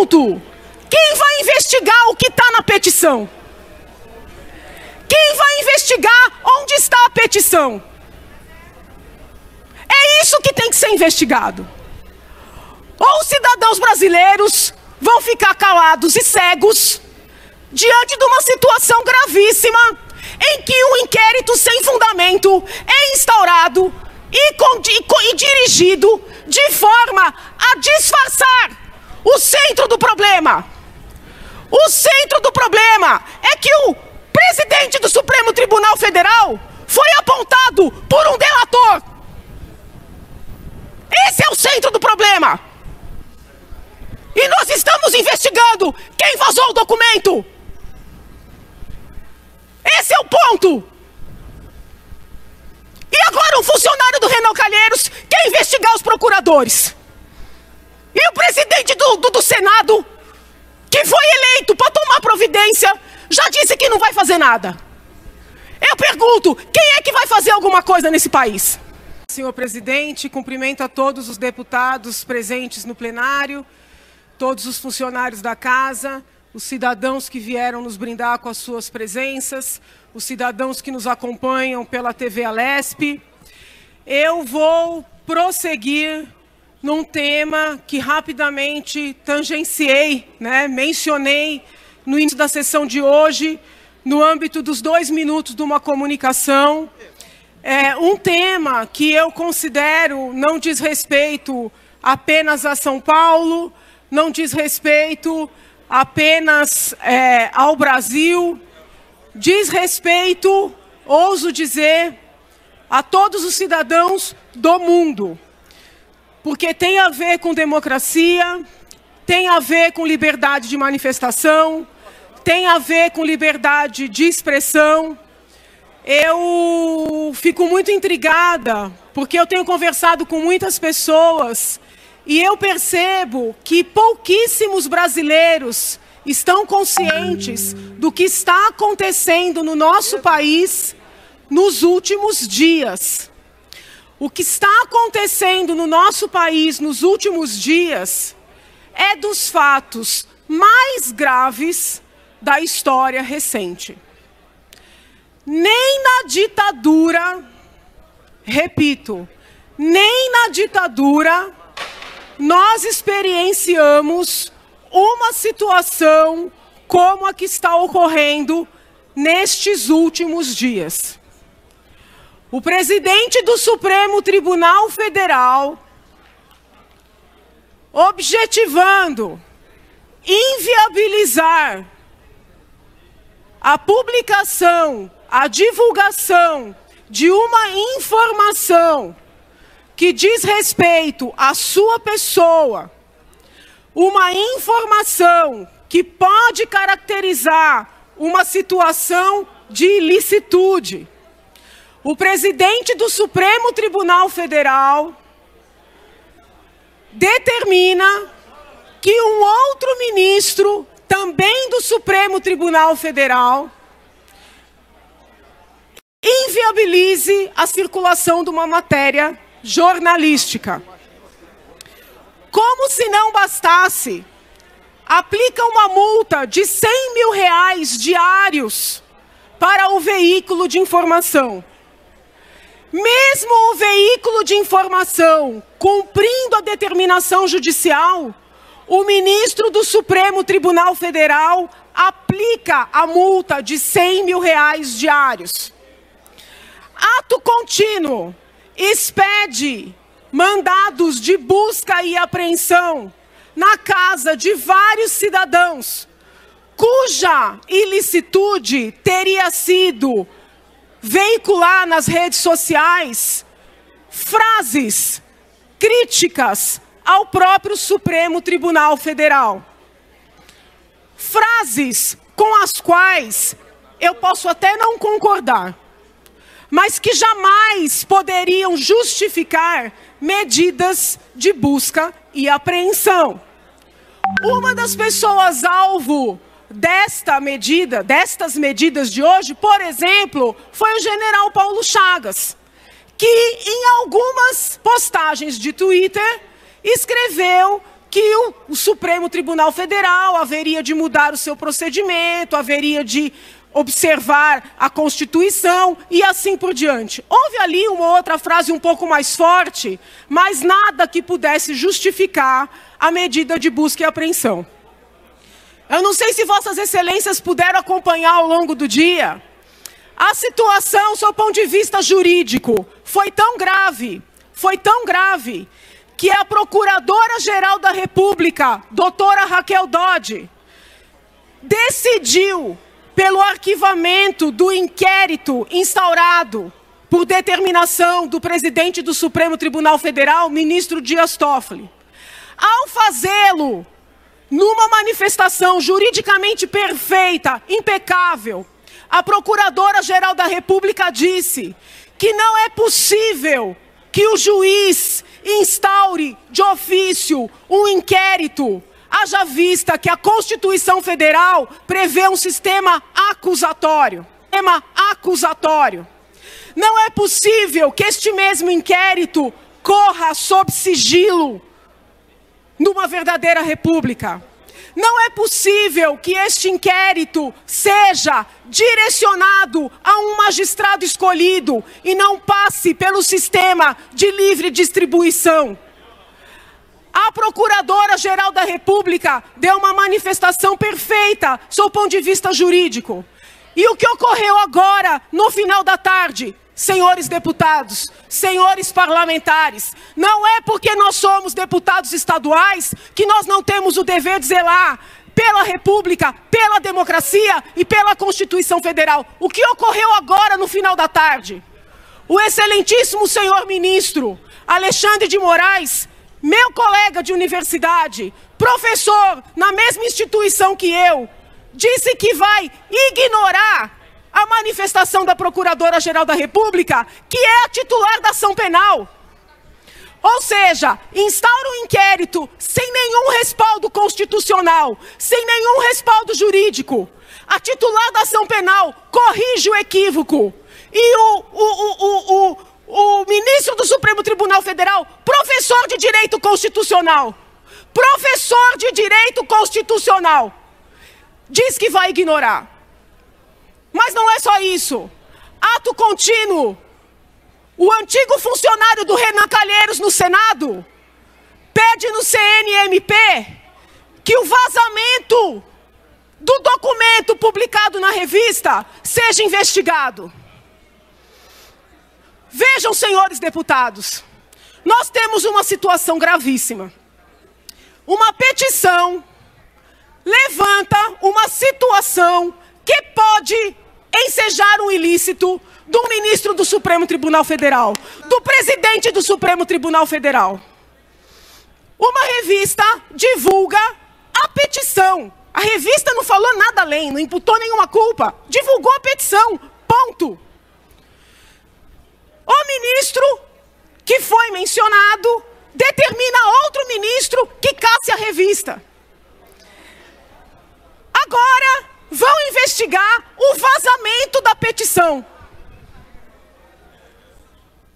pergunto, quem vai investigar o que está na petição? Quem vai investigar onde está a petição? É isso que tem que ser investigado. Ou os cidadãos brasileiros vão ficar calados e cegos diante de uma situação gravíssima em que um inquérito sem fundamento é instaurado e dirigido de forma a disfarçar o centro do problema. O centro do problema é que o presidente do Supremo Tribunal Federal foi apontado por um delator. Esse é o centro do problema. E nós estamos investigando quem vazou o documento. Esse é o ponto. E agora um funcionário do Renan Calheiros quer investigar os procuradores. E o presidente do Senado, que foi eleito para tomar providência, já disse que não vai fazer nada. Eu pergunto, quem é que vai fazer alguma coisa nesse país? Senhor presidente, cumprimento a todos os deputados presentes no plenário, todos os funcionários da casa, os cidadãos que vieram nos brindar com as suas presenças, os cidadãos que nos acompanham pela TV Alesp. Eu vou prosseguir num tema que rapidamente tangenciei, mencionei no início da sessão de hoje, no âmbito dos 2 minutos de uma comunicação. É um tema que eu considero não diz respeito apenas a São Paulo, não diz respeito apenas ao Brasil, diz respeito, ouso dizer, a todos os cidadãos do mundo. Porque tem a ver com democracia, tem a ver com liberdade de manifestação, tem a ver com liberdade de expressão. Eu fico muito intrigada, porque eu tenho conversado com muitas pessoas e eu percebo que pouquíssimos brasileiros estão conscientes do que está acontecendo no nosso país nos últimos dias. O que está acontecendo no nosso país nos últimos dias é dos fatos mais graves da história recente. Nem na ditadura, repito, nem na ditadura nós experienciamos uma situação como a que está ocorrendo nestes últimos dias. O presidente do Supremo Tribunal Federal, objetivando inviabilizar a publicação, a divulgação de uma informação que diz respeito à sua pessoa, uma informação que pode caracterizar uma situação de ilicitude. O presidente do Supremo Tribunal Federal determina que um outro ministro, também do Supremo Tribunal Federal, inviabilize a circulação de uma matéria jornalística. Como se não bastasse, aplica uma multa de R$100 mil diários para o veículo de informação. Mesmo o veículo de informação cumprindo a determinação judicial, o ministro do Supremo Tribunal Federal aplica a multa de R$100 mil diários. Ato contínuo, expede mandados de busca e apreensão na casa de vários cidadãos, cuja ilicitude teria sido veicular nas redes sociais frases críticas ao próprio Supremo Tribunal Federal. Frases com as quais eu posso até não concordar, mas que jamais poderiam justificar medidas de busca e apreensão. Uma das pessoas alvo destas medidas de hoje, por exemplo, foi o general Paulo Chagas, que em algumas postagens de Twitter escreveu que o Supremo Tribunal Federal haveria de mudar o seu procedimento, haveria de observar a Constituição e assim por diante. Houve ali uma outra frase um pouco mais forte, mas nada que pudesse justificar a medida de busca e apreensão. Eu não sei se Vossas Excelências puderam acompanhar ao longo do dia. A situação, sob o ponto de vista jurídico, foi tão grave, que a Procuradora-Geral da República, doutora Raquel Dodge, decidiu, pelo arquivamento do inquérito instaurado por determinação do presidente do Supremo Tribunal Federal, ministro Dias Toffoli, ao fazê-lo numa manifestação juridicamente perfeita, impecável, a Procuradora-Geral da República disse que não é possível que o juiz instaure de ofício um inquérito, haja vista que a Constituição Federal prevê um sistema acusatório. Não é possível que este mesmo inquérito corra sob sigilo numa verdadeira república. Não é possível que este inquérito seja direcionado a um magistrado escolhido e não passe pelo sistema de livre distribuição. A Procuradora-Geral da República deu uma manifestação perfeita, sob o ponto de vista jurídico. E o que ocorreu agora, no final da tarde, senhores deputados, senhores parlamentares, não é porque nós somos deputados estaduais que nós não temos o dever de zelar pela República, pela democracia e pela Constituição Federal. O que ocorreu agora, no final da tarde? O excelentíssimo senhor ministro Alexandre de Moraes, meu colega de universidade, professor na mesma instituição que eu, disse que vai ignorar a manifestação da Procuradora-Geral da República, que é a titular da ação penal. Ou seja, instaura um inquérito sem nenhum respaldo constitucional, sem nenhum respaldo jurídico. A titular da ação penal corrige o equívoco. E o ministro do Supremo Tribunal Federal, professor de Direito Constitucional, diz que vai ignorar. Mas não é só isso. Ato contínuo. O antigo funcionário do Renan Calheiros no Senado pede no CNMP que o vazamento do documento publicado na revista seja investigado. Vejam, senhores deputados, nós temos uma situação gravíssima. Uma petição levanta uma situação que pode ensejar um ilícito do ministro do Supremo Tribunal Federal, do presidente do Supremo Tribunal Federal. Uma revista divulga a petição. A revista não falou nada além, não imputou nenhuma culpa. Divulgou a petição, ponto. O ministro que foi mencionado determina outro ministro que casse a revista. Agora vão investigar o vazamento da petição.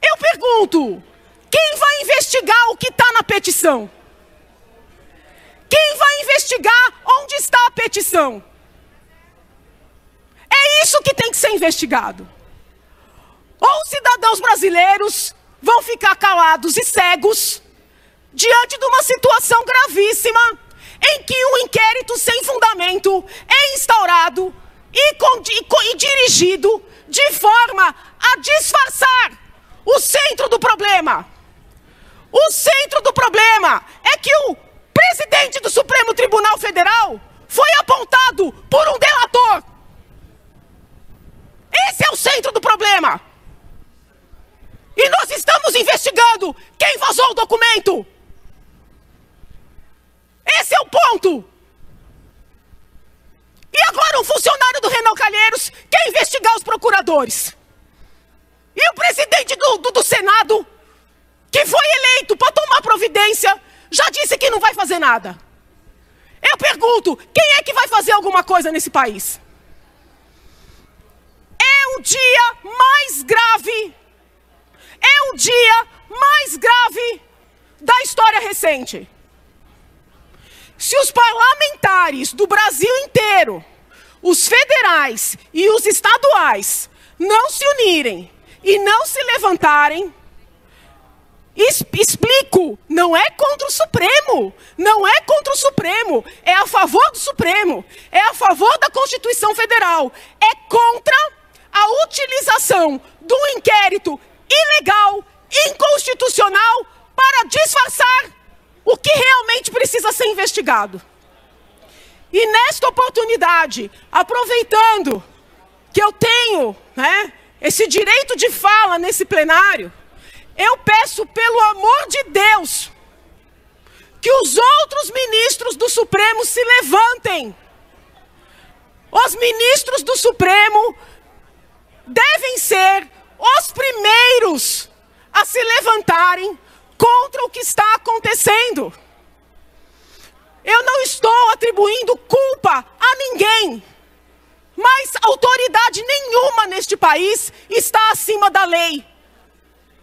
Eu pergunto, quem vai investigar o que está na petição? Quem vai investigar onde está a petição? É isso que tem que ser investigado. Ou os cidadãos brasileiros vão ficar calados e cegos diante de uma situação gravíssima em que um inquérito sem fundamento é instaurado e dirigido de forma a disfarçar o centro do problema. O centro do problema é que o presidente do Supremo Tribunal Federal foi apontado por um delator. Esse é o centro do problema. E nós estamos investigando quem vazou o documento. Esse é o ponto. E agora um funcionário do Renan Calheiros quer investigar os procuradores. E o presidente do Senado, que foi eleito para tomar providência, já disse que não vai fazer nada. Eu pergunto, quem é que vai fazer alguma coisa nesse país? É o dia mais grave, da história recente. Se os parlamentares do Brasil inteiro, os federais e os estaduais, não se unirem e não se levantarem, explico, não é contra o Supremo, não é contra o Supremo, é a favor do Supremo, é a favor da Constituição Federal, é contra a utilização do inquérito ilegal, inconstitucional, para disfarçar o que realmente precisa ser investigado. E nesta oportunidade, aproveitando que eu tenho, esse direito de fala nesse plenário, eu peço, pelo amor de Deus, que os outros ministros do Supremo se levantem. Os ministros do Supremo devem ser os primeiros a se levantarem contra o que está acontecendo. Eu não estou atribuindo culpa a ninguém, mas autoridade nenhuma neste país está acima da lei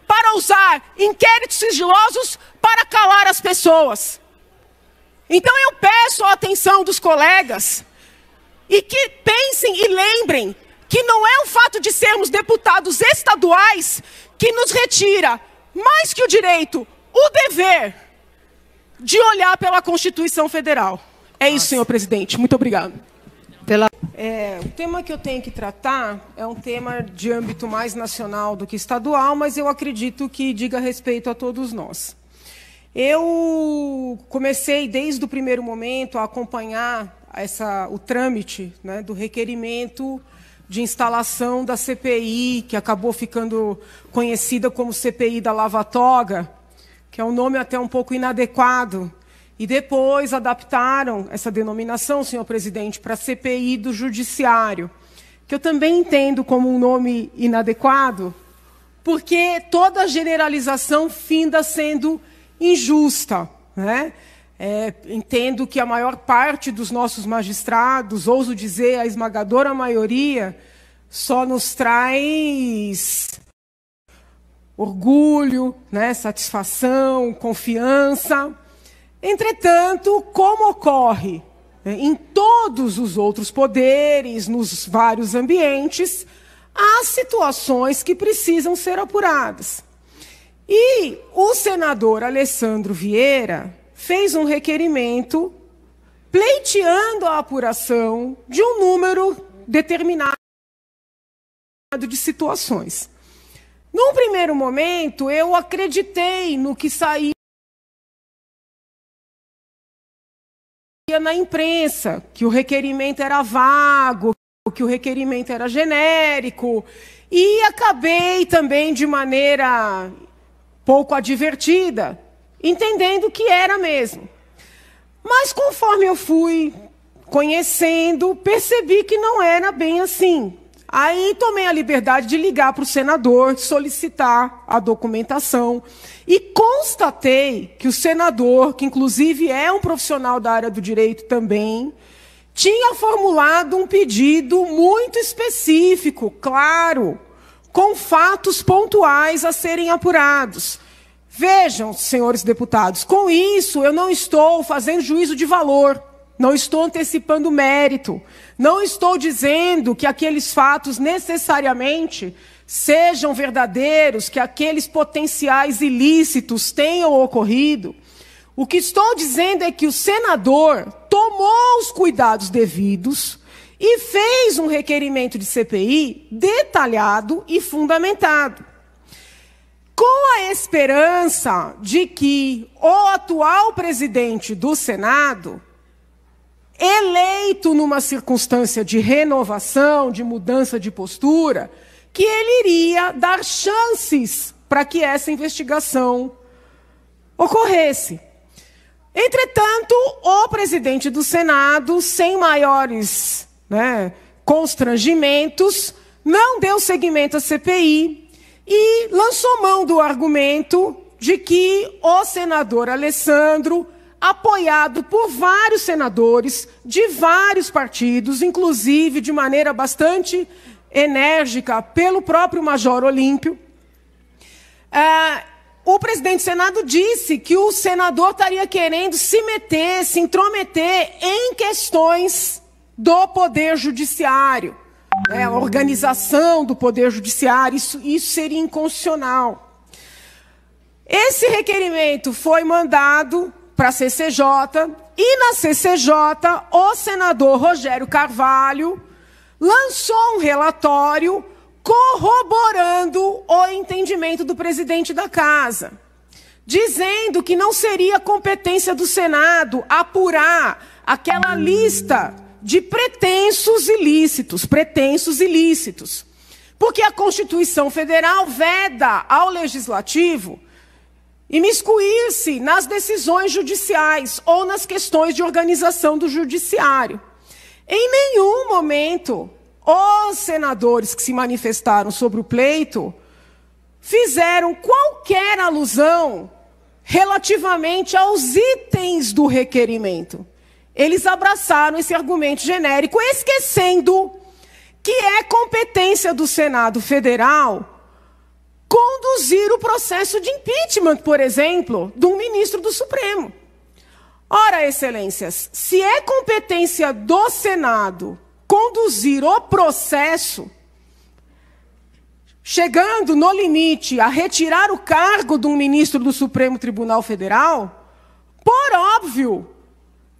para usar inquéritos sigilosos para calar as pessoas. Então eu peço a atenção dos colegas e que pensem e lembrem que não é o fato de sermos deputados estaduais que nos retira, mais que o direito, o dever de olhar pela Constituição Federal. É isso, senhor presidente. Muito obrigado. O tema que eu tenho que tratar é um tema de âmbito mais nacional do que estadual, mas eu acredito que diga respeito a todos nós. Eu comecei, desde o primeiro momento, a acompanhar o trâmite do requerimento de instalação da CPI, que acabou ficando conhecida como CPI da Lava Toga, que é um nome até um pouco inadequado, e depois adaptaram essa denominação, senhor presidente, para CPI do Judiciário, que eu também entendo como um nome inadequado, porque toda generalização finda sendo injusta, entendo que a maior parte dos nossos magistrados, ouso dizer, a esmagadora maioria, só nos traz orgulho, satisfação, confiança. Entretanto, como ocorre em todos os outros poderes, nos vários ambientes, há situações que precisam ser apuradas. E o senador Alessandro Vieira fez um requerimento pleiteando a apuração de um número determinado de situações. Num primeiro momento, eu acreditei no que saía na imprensa, que o requerimento era vago, que o requerimento era genérico, e acabei também, de maneira pouco advertida, entendendo que era mesmo. Mas, conforme eu fui conhecendo, percebi que não era bem assim. Aí tomei a liberdade de ligar para o senador, solicitar a documentação, e constatei que o senador, que inclusive é um profissional da área do direito também, tinha formulado um pedido muito específico, claro, com fatos pontuais a serem apurados. Vejam, senhores deputados, com isso eu não estou fazendo juízo de valor, não estou antecipando mérito, não estou dizendo que aqueles fatos necessariamente sejam verdadeiros, que aqueles potenciais ilícitos tenham ocorrido. O que estou dizendo é que o senador tomou os cuidados devidos e fez um requerimento de CPI detalhado e fundamentado, com a esperança de que o atual presidente do Senado, eleito numa circunstância de renovação, de mudança de postura, que ele iria dar chances para que essa investigação ocorresse. Entretanto, o presidente do Senado, sem maiores constrangimentos, não deu seguimento à CPI e lançou mão do argumento de que o senador Alessandro, apoiado por vários senadores de vários partidos, inclusive de maneira bastante enérgica pelo próprio Major Olímpio, o presidente do Senado disse que o senador estaria querendo se meter, se intrometer em questões do Poder Judiciário, né, a organização do Poder Judiciário, isso seria inconstitucional. Esse requerimento foi mandado para a CCJ, e na CCJ o senador Rogério Carvalho lançou um relatório corroborando o entendimento do presidente da Casa, dizendo que não seria competência do Senado apurar aquela lista de pretensos ilícitos, porque a Constituição Federal veda ao Legislativo imiscuir-se nas decisões judiciais ou nas questões de organização do Judiciário. Em nenhum momento os senadores que se manifestaram sobre o pleito fizeram qualquer alusão relativamente aos itens do requerimento. Eles abraçaram esse argumento genérico, esquecendo que é competência do Senado Federal conduzir o processo de impeachment, por exemplo, de um ministro do Supremo. Ora, excelências, se é competência do Senado conduzir o processo, chegando no limite a retirar o cargo de um ministro do Supremo Tribunal Federal, por óbvio,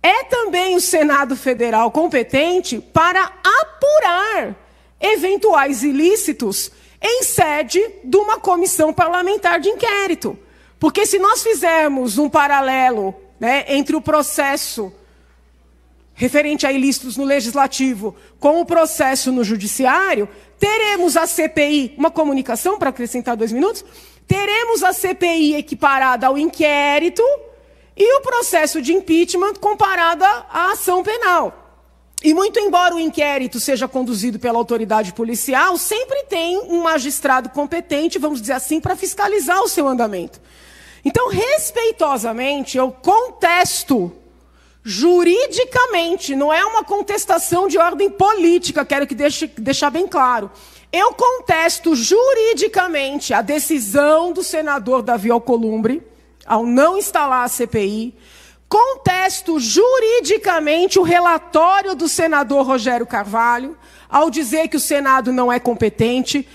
é também o Senado Federal competente para apurar eventuais ilícitos em sede de uma comissão parlamentar de inquérito. Porque se nós fizermos um paralelo, né, entre o processo referente a ilícitos no Legislativo com o processo no Judiciário, teremos a CPI, uma comunicação para acrescentar 2 minutos, teremos a CPI equiparada ao inquérito e o processo de impeachment comparado à ação penal. E muito embora o inquérito seja conduzido pela autoridade policial, sempre tem um magistrado competente, vamos dizer assim, para fiscalizar o seu andamento. Então, respeitosamente, eu contesto juridicamente, não é uma contestação de ordem política, quero que deixar bem claro. Eu contesto juridicamente a decisão do senador Davi Alcolumbre ao não instalar a CPI, contesto juridicamente o relatório do senador Rogério Carvalho, ao dizer que o Senado não é competente.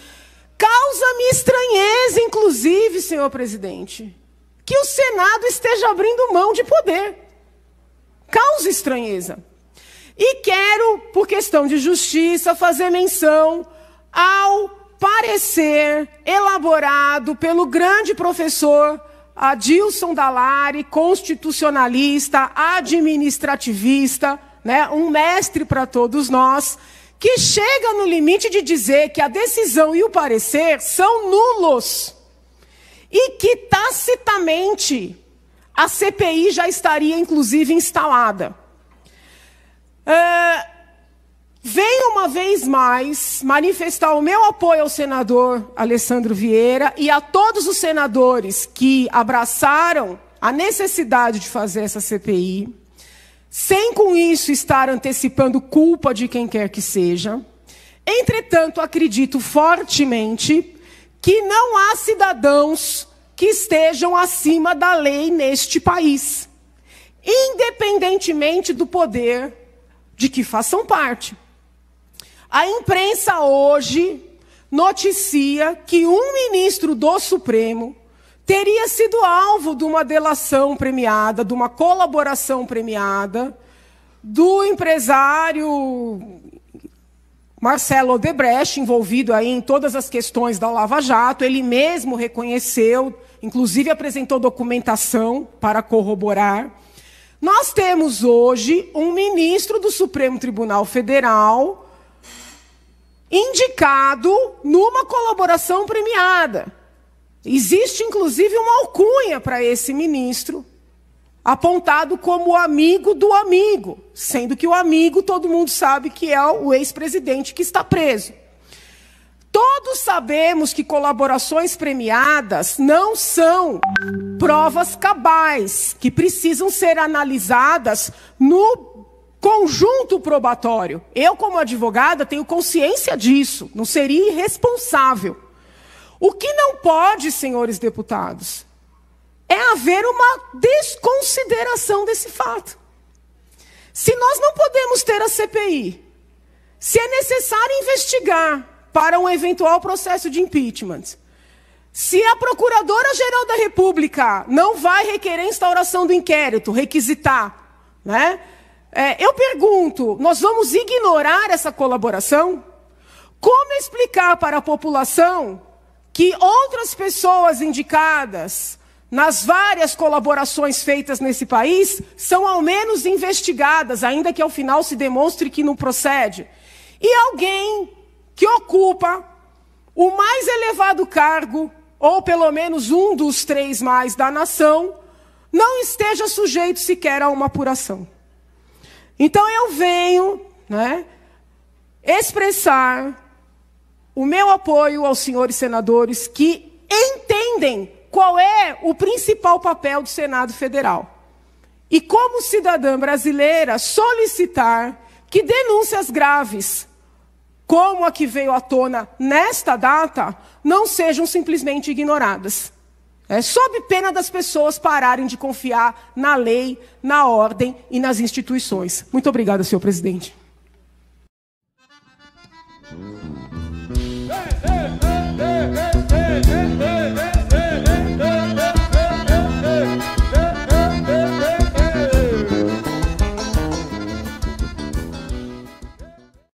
Causa-me estranheza, inclusive, senhor presidente, que o Senado esteja abrindo mão de poder. Causa estranheza. E quero, por questão de justiça, fazer menção ao parecer elaborado pelo grande professor Adilson Dallari, constitucionalista, administrativista, né, um mestre para todos nós, que chega no limite de dizer que a decisão e o parecer são nulos e que tacitamente a CPI já estaria, inclusive, instalada. Venho uma vez mais manifestar o meu apoio ao senador Alessandro Vieira e a todos os senadores que abraçaram a necessidade de fazer essa CPI, sem com isso estar antecipando culpa de quem quer que seja. Entretanto, acredito fortemente que não há cidadãos que estejam acima da lei neste país, independentemente do poder de que façam parte. A imprensa hoje noticia que um ministro do Supremo teria sido alvo de uma delação premiada, de uma colaboração premiada, do empresário Marcelo Odebrecht, envolvido aí em todas as questões da Lava Jato. Ele mesmo reconheceu, inclusive apresentou documentação para corroborar. Nós temos hoje um ministro do Supremo Tribunal Federal indicado numa colaboração premiada. Existe, inclusive, uma alcunha para esse ministro, apontado como amigo do amigo, sendo que o amigo, todo mundo sabe que é o ex-presidente que está preso. Todos sabemos que colaborações premiadas não são provas cabais, que precisam ser analisadas no conjunto probatório. Eu, como advogada, tenho consciência disso, não seria irresponsável. O que não pode, senhores deputados, é haver uma desconsideração desse fato. Se nós não podemos ter a CPI, se é necessário investigar para um eventual processo de impeachment, se a Procuradora-Geral da República não vai requerer instauração do inquérito, requisitar, né? Eu pergunto, nós vamos ignorar essa colaboração? Como explicar para a população que outras pessoas indicadas nas várias colaborações feitas nesse país são ao menos investigadas, ainda que ao final se demonstre que não procede? E alguém que ocupa o mais elevado cargo, ou pelo menos um dos 3 mais da nação, não esteja sujeito sequer a uma apuração. Então eu venho, né, expressar o meu apoio aos senhores senadores que entendem qual é o principal papel do Senado Federal. E como cidadã brasileira, solicitar que denúncias graves, como a que veio à tona nesta data, não sejam simplesmente ignoradas. Sob pena das pessoas pararem de confiar na lei, na ordem e nas instituições. Muito obrigada, senhor presidente.